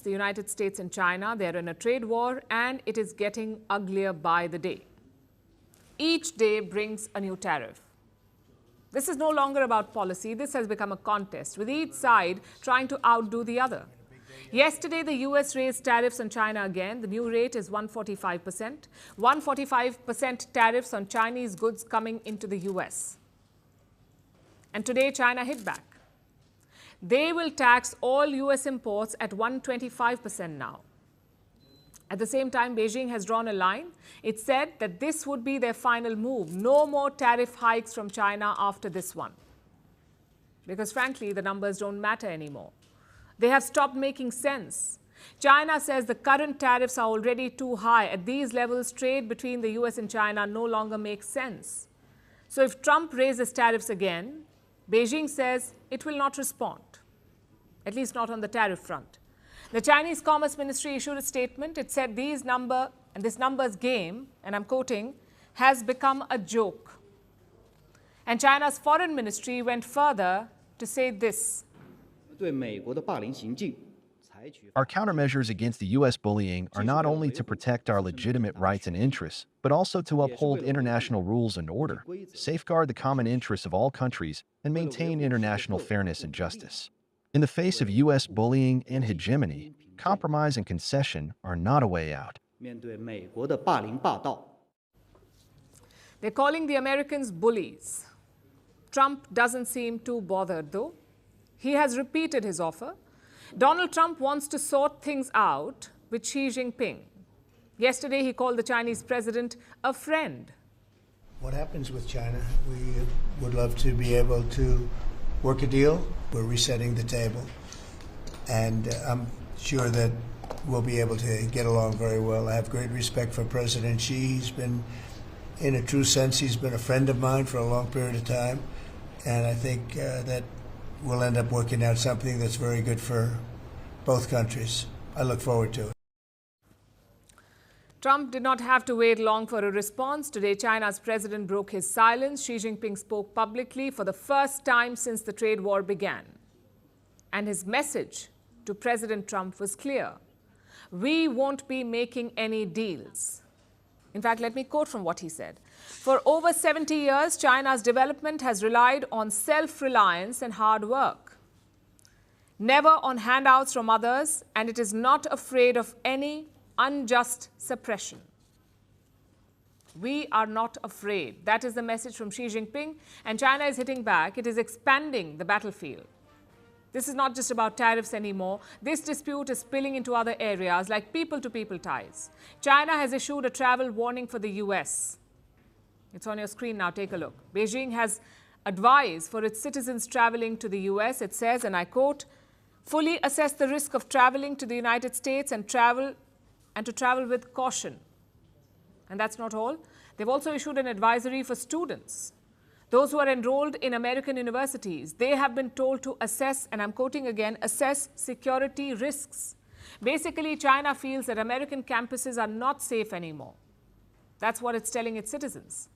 The United States and China, they're in a trade war and it is getting uglier by the day. Each day brings a new tariff. This is no longer about policy. This has become a contest, with each side trying to outdo the other. Yesterday, the US raised tariffs on China again. The new rate is 145%. 145% tariffs on Chinese goods coming into the US. And today, China hit back. They will tax all US imports at 125% now. At the same time, Beijing has drawn a line. It said that this would be their final move. No more tariff hikes from China after this one. Because frankly, the numbers don't matter anymore. They have stopped making sense. China says the current tariffs are already too high. At these levels, trade between the US and China no longer makes sense. So if Trump raises tariffs again, Beijing says it will not respond, at least not on the tariff front. The Chinese Commerce Ministry issued a statement. It said this numbers game, and I'm quoting, has become a joke. And China's Foreign Ministry went further to say this. Our countermeasures against the U.S. bullying are not only to protect our legitimate rights and interests, but also to uphold international rules and order, safeguard the common interests of all countries, and maintain international fairness and justice. In the face of U.S. bullying and hegemony, compromise and concession are not a way out. They're calling the Americans bullies. Trump doesn't seem too bothered, though. He has repeated his offer. Donald Trump wants to sort things out with Xi Jinping. Yesterday, he called the Chinese president a friend. What happens with China? We would love to be able to work a deal. We're resetting the table. And I'm sure that we'll be able to get along very well. I have great respect for President Xi. He's been, in a true sense, he's been a friend of mine for a long period of time. And I think that we'll end up working out something that's very good for both countries. I look forward to it. Trump did not have to wait long for a response. Today, China's president broke his silence. Xi Jinping spoke publicly for the first time since the trade war began. And his message to President Trump was clear. We won't be making any deals. In fact, let me quote from what he said. For over 70 years, China's development has relied on self-reliance and hard work, never on handouts from others, and it is not afraid of any unjust suppression. We are not afraid. That is the message from Xi Jinping, and China is hitting back. It is expanding the battlefield. This is not just about tariffs anymore. This dispute is spilling into other areas like people-to-people ties. China has issued a travel warning for the US. It's on your screen now. Take a look. Beijing has advised for its citizens traveling to the US. It says, and I quote, fully assess the risk of traveling to the United States and to travel with caution. And that's not all. They've also issued an advisory for students. Those who are enrolled in American universities, they have been told to assess, and I'm quoting again, assess security risks. Basically, China feels that American campuses are not safe anymore. That's what it's telling its citizens.